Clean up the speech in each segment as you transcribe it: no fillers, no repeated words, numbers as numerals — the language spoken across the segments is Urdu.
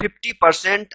50%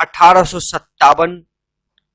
1857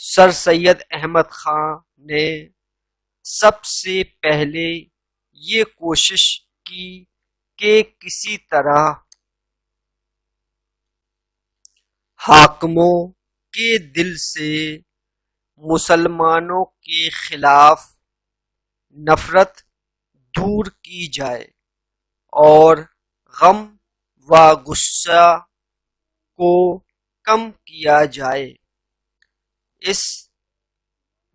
سر سید احمد خان نے سب سے پہلے یہ کوشش کی کہ کسی طرح حاکموں کے دل سے مسلمانوں کے خلاف نفرت دور کی جائے اور غم و غصہ کو کم کیا جائے۔ اس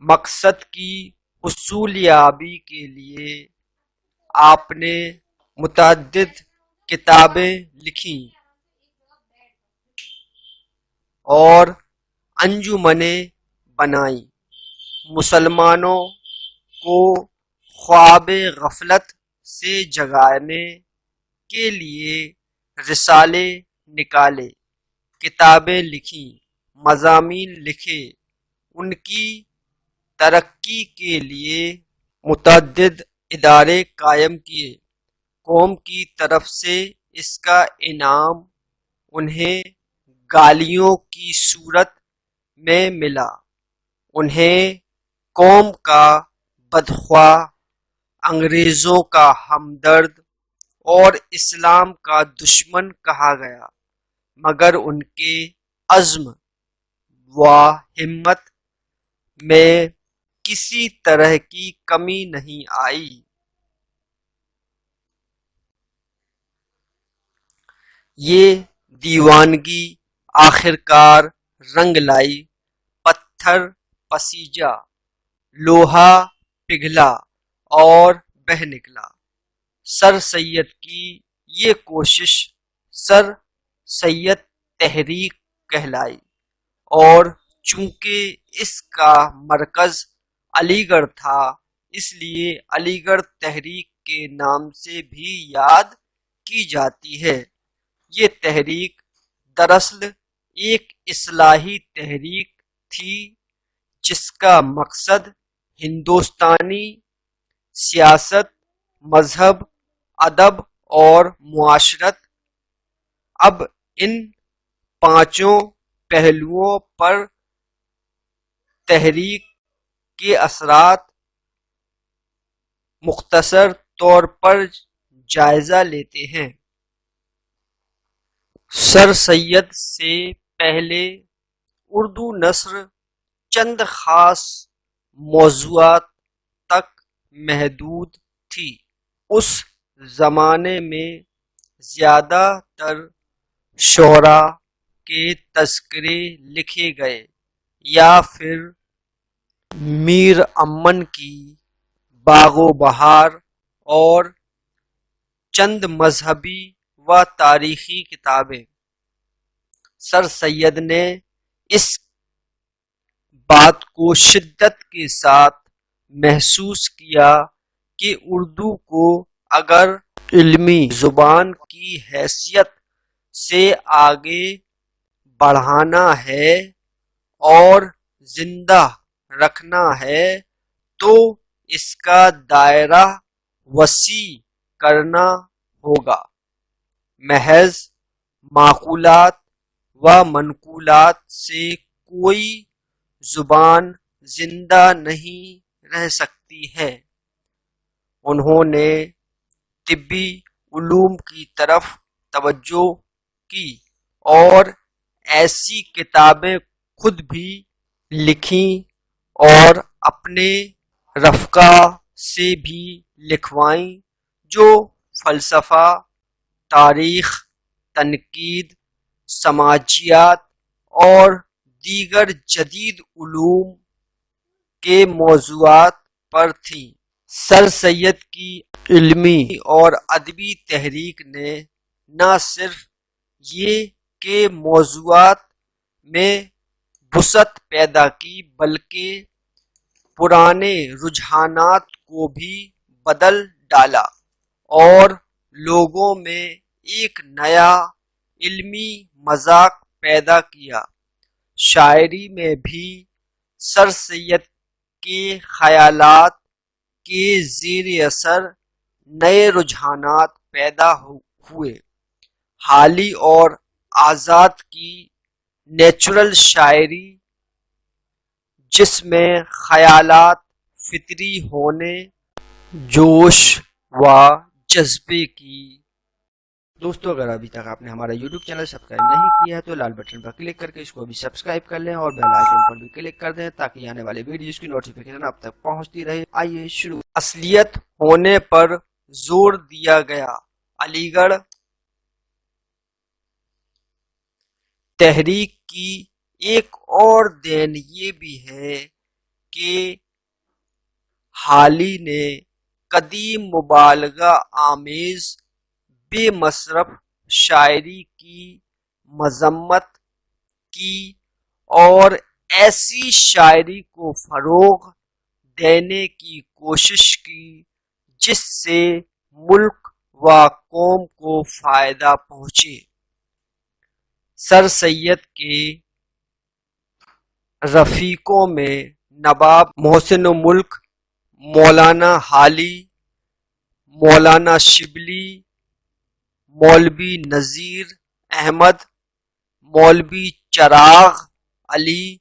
مقصد کی حصولیابی کے لیے آپ نے متعدد کتابیں لکھیں اور انجمنیں بنائیں۔ مسلمانوں کو خواب غفلت سے جگانے کے لیے رسالے نکالے، کتابیں لکھیں، مضامین لکھے، ان کی ترقی کے لیے متعدد ادارے قائم کیے۔ قوم کی طرف سے اس کا انعام انہیں گالیوں کی صورت میں ملا۔ انہیں قوم کا بدخواہ، انگریزوں کا ہمدرد اور اسلام کا دشمن کہا گیا، مگر ان کے عزم و ہمت میں کسی طرح کی کمی نہیں آئی۔ یہ دیوانگی آخرکار رنگ لائی، پتھر پسیجا، لوہا پگھلا اور بہہ نکلا۔ سر سید کی یہ کوشش سر سید تحریک کہلائی، اور چونکہ اس کا مرکز علی گڑھ تھا، اس لیے علی گڑھ تحریک کے نام سے بھی یاد کی جاتی ہے۔ یہ تحریک دراصل ایک اصلاحی تحریک تھی جس کا مقصد ہندوستانی سیاست، مذہب، ادب اور معاشرت، اب ان پانچوں پہلوؤں پر تحریک کے اثرات مختصر طور پر جائزہ لیتے ہیں۔ سر سید سے پہلے اردو نثر چند خاص موضوعات تک محدود تھی۔ اس زمانے میں زیادہ تر شعراء کے تذکرے لکھے گئے یا پھر میر امن کی باغ و بہار اور چند مذہبی و تاریخی کتابیں۔ سر سید نے اس بات کو شدت کے ساتھ محسوس کیا کہ اردو کو اگر علمی زبان کی حیثیت سے آگے بڑھانا ہے اور زندہ رکھنا ہے تو اس کا دائرہ وسیع کرنا ہوگا۔ محض معقولات و منقولات سے کوئی زبان زندہ نہیں رہ سکتی ہے۔ انہوں نے طبی علوم کی طرف توجہ کی اور ایسی کتابیں خود بھی لکھیں اور اپنے رفقا سے بھی لکھوائیں جو فلسفہ، تاریخ، تنقید، سماجیات اور دیگر جدید علوم کے موضوعات پر تھیں۔ سر سید کی علمی اور ادبی تحریک نے نہ صرف یہ کہ موضوعات میں وسعت پیدا کی بلکہ پرانے رجحانات کو بھی بدل ڈالا اور لوگوں میں ایک نیا علمی مذاق پیدا کیا۔ شاعری میں بھی سر سید کے خیالات کے زیر اثر نئے رجحانات پیدا ہوئے۔ حالی اور آزاد کی نیچرل شاعری جس میں خیالات فطری ہونے، جوش و جذبے کی۔ دوستو اگر ابھی تک آپ نے ہمارا یوٹیوب چینل سبسکرائب نہیں کیا ہے تو لال بٹن پر کلک کر کے اس کو بھی سبسکرائب کر لیں اور بیل آئیکن پر بھی کلک کر دیں تاکہ آنے والے ویڈیوز کی نوٹیفیکیشن آپ تک پہنچتی رہے۔ آئیے شروع۔ اصلیت ہونے پر زور دیا گیا۔ علی گڑھ تحریک کی ایک اور دین یہ بھی ہے کہ حالی نے قدیم مبالغہ آمیز بے مصرف شاعری کی مذمت کی اور ایسی شاعری کو فروغ دینے کی کوشش کی جس سے ملک و قوم کو فائدہ پہنچے۔ سر سید کے رفیقوں میں نواب محسن ملک، مولانا حالی، مولانا شبلی، مولوی نذیر احمد، مولوی چراغ علی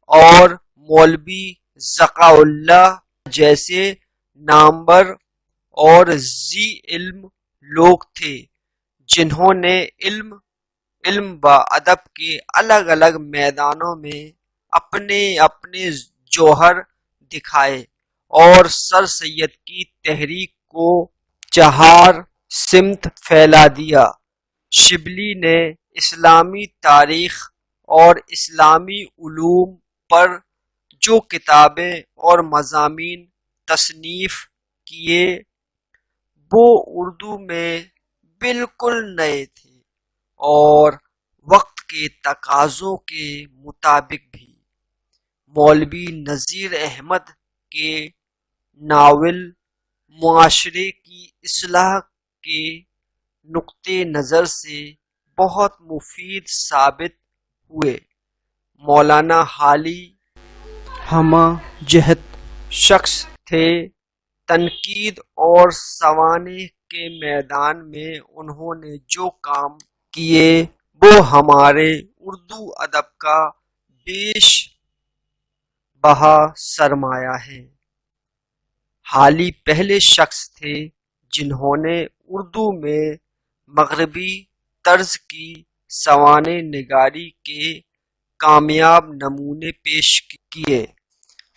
اور مولوی ذکاء اللہ جیسے نامور اور ذی علم لوگ تھے جنہوں نے علم و ادب کے الگ الگ میدانوں میں اپنے اپنے جوہر دکھائے اور سر سید کی تحریک کو چہار سمت پھیلا دیا۔ شبلی نے اسلامی تاریخ اور اسلامی علوم پر جو کتابیں اور مضامین تصنیف کیے وہ اردو میں بالکل نئے تھے اور وقت کے تقاضوں کے مطابق بھی۔ مولوی نذیر احمد کے ناول معاشرے کی اصلاح کے نقطہ نظر سے بہت مفید ثابت ہوئے۔ مولانا حالی ہمہ جہت شخص تھے۔ تنقید اور سوانح کے میدان میں انہوں نے جو کام کیے وہ ہمارے اردو ادب کا بیش بہا سرمایہ ہے۔ حالی پہلے شخص تھے جنہوں نے اردو میں مغربی طرز کی سوانح نگاری کے کامیاب نمونے پیش کیے۔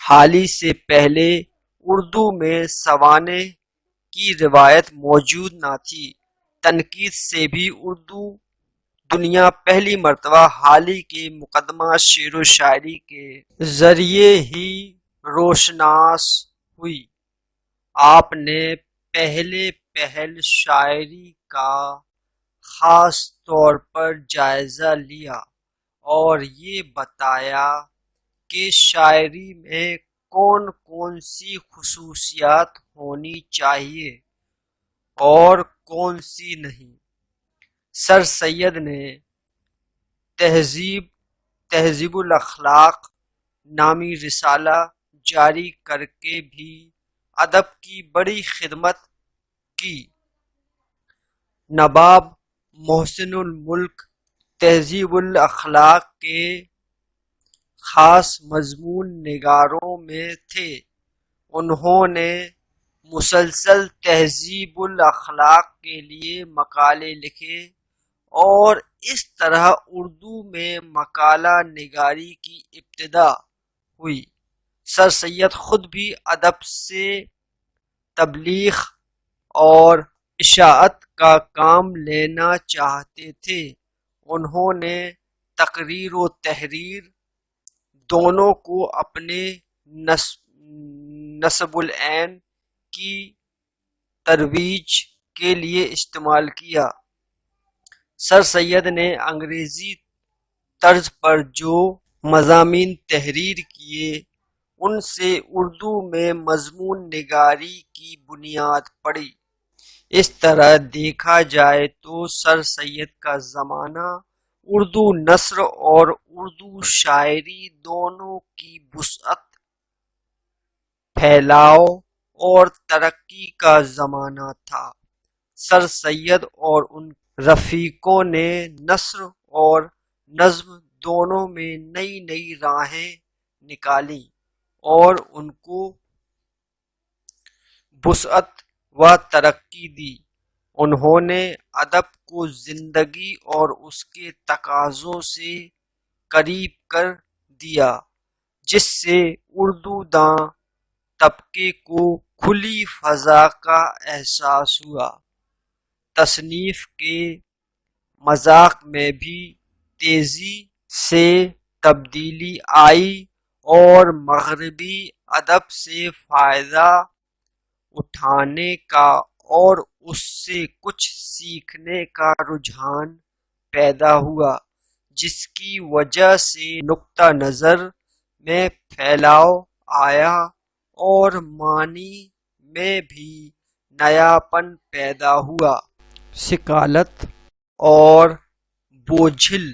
حالی سے پہلے اردو میں سوانح کی روایت موجود نہ تھی۔ تنقید سے بھی اردو دنیا پہلی مرتبہ حالی کے مقدمہ شعر و شاعری کے ذریعے ہی روشناس ہوئی۔ آپ نے پہل شاعری کا خاص طور پر جائزہ لیا اور یہ بتایا کہ شاعری میں کون کون سی خصوصیات ہونی چاہیے اور کون سی نہیں۔ سر سید نے تہذیب الاخلاق نامی رسالہ جاری کر کے بھی ادب کی بڑی خدمت کی۔ نواب محسن الملک تہذیب الاخلاق کے خاص مضمون نگاروں میں تھے۔ انہوں نے مسلسل تہذیب الاخلاق کے لیے مقالے لکھے اور اس طرح اردو میں مقالہ نگاری کی ابتدا ہوئی۔ سر سید خود بھی ادب سے تبلیغ اور اشاعت کا کام لینا چاہتے تھے۔ انہوں نے تقریر و تحریر دونوں کو اپنے نصب العین کی ترویج کے لیے استعمال کیا۔ سر سید نے انگریزی طرز پر جو مضامین تحریر کیے ان سے اردو میں مضمون نگاری کی بنیاد پڑی۔ اس طرح دیکھا جائے تو سر سید کا زمانہ اردو نثر اور اردو شاعری دونوں کی وسعت، پھیلاؤ اور ترقی کا زمانہ تھا۔ سر سید اور ان رفیقوں نے نثر اور نظم دونوں میں نئی نئی راہیں نکالی۔ اور ان کو وسعت و ترقی دی۔ انہوں نے ادب کو زندگی اور اس کے تقاضوں سے قریب کر دیا، جس سے اردو داں طبقے کو کھلی فضا کا احساس ہوا۔ تصنیف کے مذاق میں بھی تیزی سے تبدیلی آئی اور مغربی ادب سے فائدہ اٹھانے کا اور اس سے کچھ سیکھنے کا رجحان پیدا ہوا، جس کی وجہ سے نقطہ نظر میں پھیلاؤ آیا اور معنی میں بھی نیاپن پیدا ہوا۔ ثقالت اور بوجھل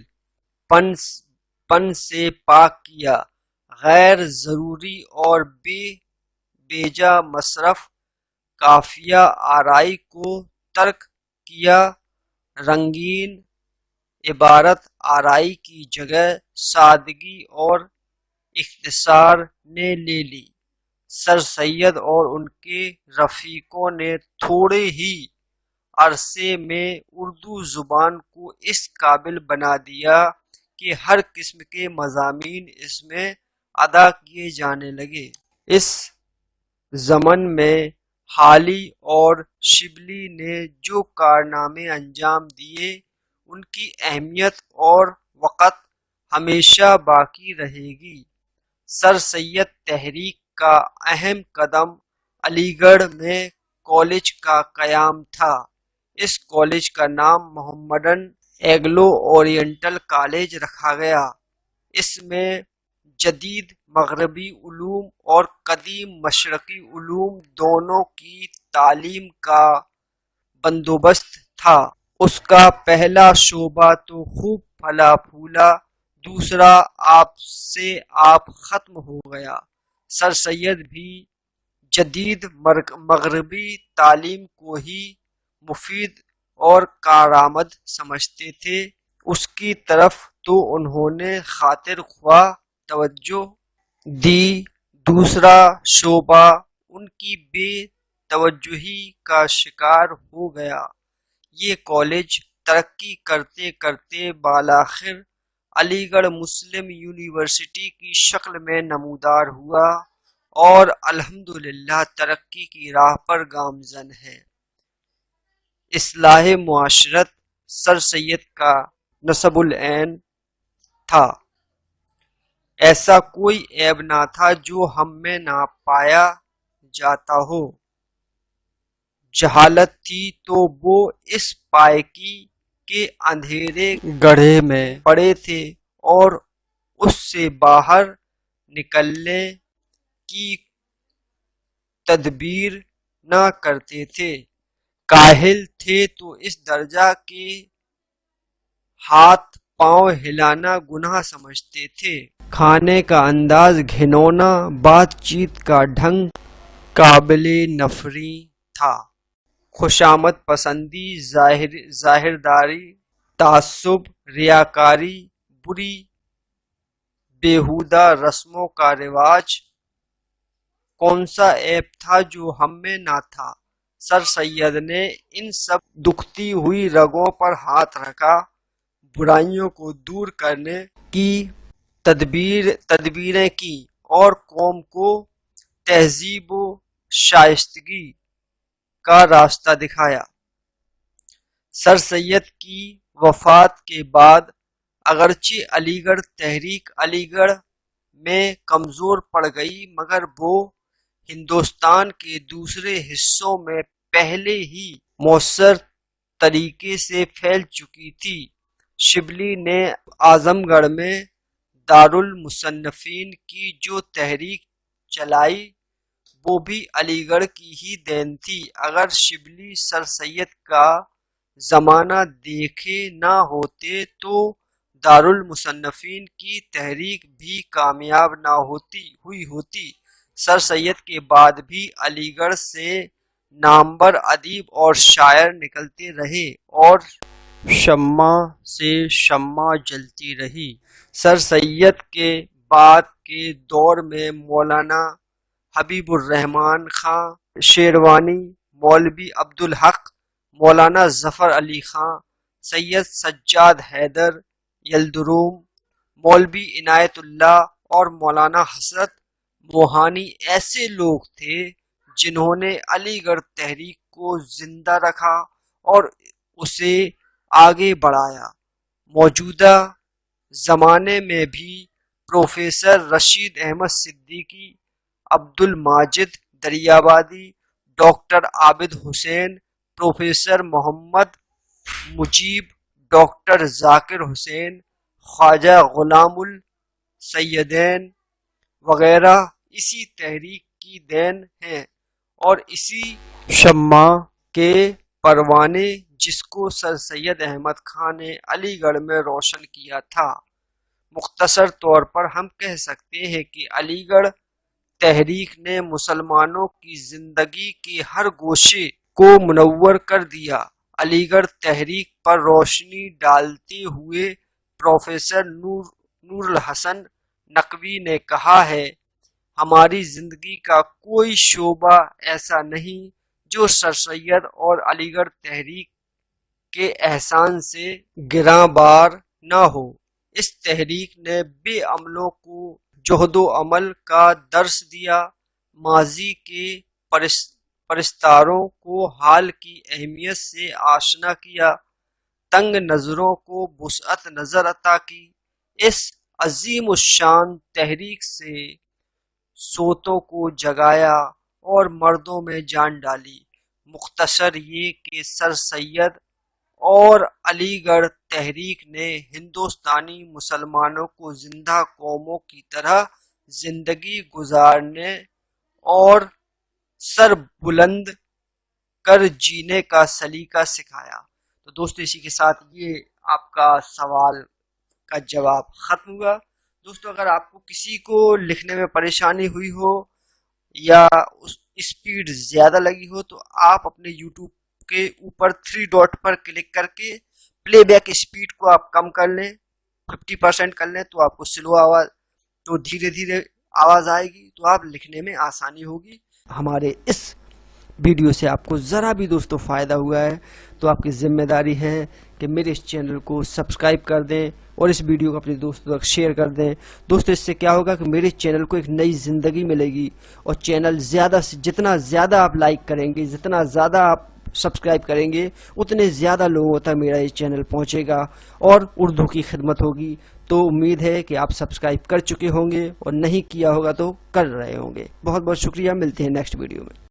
پن سے پاک کیا، غیر ضروری اور بیجا مصرف، قافیہ آرائی کو ترک کیا، رنگین عبارت آرائی کی جگہ سادگی اور اختصار نے لے لی۔ سر سید اور ان کے رفیقوں نے تھوڑے ہی عرصے میں اردو زبان کو اس قابل بنا دیا کہ ہر قسم کے مضامین اس میں ادا کیے جانے لگے۔ اس ضمن میں حالی اور شبلی نے جو کارنامے انجام دیے، ان کی اہمیت اور وقت ہمیشہ باقی رہے گی۔ سر سید تحریک کا اہم قدم علی گڑھ میں کالج کا قیام تھا۔ اس کالج کا نام محمدن اینگلو اورینٹل کالج رکھا گیا۔ اس میں جدید مغربی علوم اور قدیم مشرقی علوم دونوں کی تعلیم کا بندوبست تھا۔ اس کا پہلا شعبہ تو خوب پھلا پھولا، دوسرا آپ سے آپ ختم ہو گیا۔ سر سید بھی جدید مغربی تعلیم کو ہی مفید اور کارآمد سمجھتے تھے، اس کی طرف تو انہوں نے خاطر خواہ توجہ دی، دوسرا شعبہ ان کی بے توجہی کا شکار ہو گیا۔ یہ کالج ترقی کرتے کرتے بالآخر علی گڑھ مسلم یونیورسٹی کی شکل میں نمودار ہوا اور الحمدللہ ترقی کی راہ پر گامزن ہے۔ اصلاح معاشرت سر سید کا نصب العین تھا۔ ایسا کوئی عیب نہ تھا جو ہم میں نہ پایا جاتا ہو۔ جہالت تھی تو وہ اس پائکی کے اندھیرے گڑھے میں پڑے تھے اور اس سے باہر نکلنے کی تدبیر نہ کرتے تھے۔ کاہل تھے تو اس درجہ کے ہاتھ پاؤں ہلانا گناہ سمجھتے تھے۔ کھانے کا انداز گھنونا، بات چیت کا ڈھنگ قابل نفری تھا۔ خوشامد پسندی، ظاہرداری، تعصب، ریاکاری، بری بیہودہ رسموں کا رواج، کون سا عیب تھا جو ہم میں نہ تھا؟ سر سید نے ان سب دکھتی ہوئی رگوں پر ہاتھ رکھا، برائیوں کو دور کرنے کی تدبیریں کی اور قوم کو تہذیب و شائستگی کا راستہ دکھایا۔ سر سید کی وفات کے بعد اگرچہ علی گڑھ تحریک علی گڑھ میں کمزور پڑ گئی، مگر وہ ہندوستان کے دوسرے حصوں میں پہلے ہی مؤثر طریقے سے پھیل چکی تھی۔ شبلی نے اعظم گڑھ میں دارالمصنفین کی جو تحریک چلائی وہ بھی علی گڑھ کی ہی دین تھی۔ اگر شبلی سر سید کا زمانہ دیکھے نہ ہوتے تو دارالمصنفین کی تحریک بھی کامیاب نہ ہوئی ہوتی۔ سر سید کے بعد بھی علی گڑھ سے نامور ادیب اور شاعر نکلتے رہے اور شمع سے شمع جلتی رہی۔ سر سید کے بعد کے دور میں مولانا حبیب الرحمان خان شیروانی، مولوی عبدالحق، مولانا ظفر علی خان، سید سجاد حیدر یلدروم، مولوی عنایت اللہ اور مولانا حسرت موہانی ایسے لوگ تھے جنہوں نے علی گڑھ تحریک کو زندہ رکھا اور اسے آگے بڑھایا۔ موجودہ زمانے میں بھی پروفیسر رشید احمد صدیقی، عبد الماجد دریابادی، ڈاکٹر عابد حسین، پروفیسر محمد مجیب، ڈاکٹر ذاکر حسین، خواجہ غلام السیدین وغیرہ اسی تحریک کی دین ہیں اور اسی شمع کے پروانے جس کو سر سید احمد خان نے علی گڑھ میں روشن کیا تھا۔ مختصر طور پر ہم کہہ سکتے ہیں کہ علی گڑھ تحریک نے مسلمانوں کی زندگی کے ہر گوشے کو منور کر دیا۔ علی گڑھ تحریک پر روشنی ڈالتے ہوئے پروفیسر نور الحسن نقوی نے کہا ہے، ہماری زندگی کا کوئی شعبہ ایسا نہیں جو سر سید اور علی گڑھ تحریک کے احسان سے گراں بار نہ ہو۔ اس تحریک نے بے عملوں کو جہد و عمل کا درس دیا، ماضی کے پرستاروں کو حال کی اہمیت سے آشنا کیا، تنگ نظروں کو وسعت نظر عطا کی۔ اس عظیم الشان تحریک سے صوتوں کو جگایا اور مردوں میں جان ڈالی۔ مختصر یہ کہ سر سید اور علی گڑھ تحریک نے ہندوستانی مسلمانوں کو زندہ قوموں کی طرح زندگی گزارنے اور سر بلند کر جینے کا سلیقہ سکھایا۔ تو دوستو اسی کے ساتھ یہ آپ کا سوال کا جواب ختم ہوا۔ دوستو اگر آپ کو کسی کو لکھنے میں پریشانی ہوئی ہو یا اسپیڈ زیادہ لگی ہو تو آپ اپنے یوٹیوب کے اوپر 3 ڈاٹ پر کلک کر کے پلے بیک اسپیڈ کو آپ کم کر لیں، 50% کر لیں تو آپ کو سلو آواز، تو دھیرے دھیرے آواز آئے گی تو آپ لکھنے میں آسانی ہوگی۔ ہمارے اس ویڈیو سے آپ کو ذرا بھی دوستو فائدہ ہوا ہے تو آپ کی ذمہ داری ہے کہ میرے اس چینل کو سبسکرائب کر دیں اور اس ویڈیو کو اپنے دوستوں تک شیئر کر دیں۔ دوستو اس سے کیا ہوگا کہ میرے چینل کو ایک نئی زندگی ملے گی اور چینل زیادہ سے جتنا زیادہ آپ لائک کریں گے، جتنا زیادہ آپ سبسکرائب کریں گے، اتنے زیادہ لوگوں تک میرا یہ چینل پہنچے گا اور اردو کی خدمت ہوگی۔ تو امید ہے کہ آپ سبسکرائب کر چکے ہوں گے اور نہیں کیا ہوگا تو کر رہے ہوں گے۔ بہت بہت شکریہ، ملتے ہیں نیکسٹ ویڈیو میں۔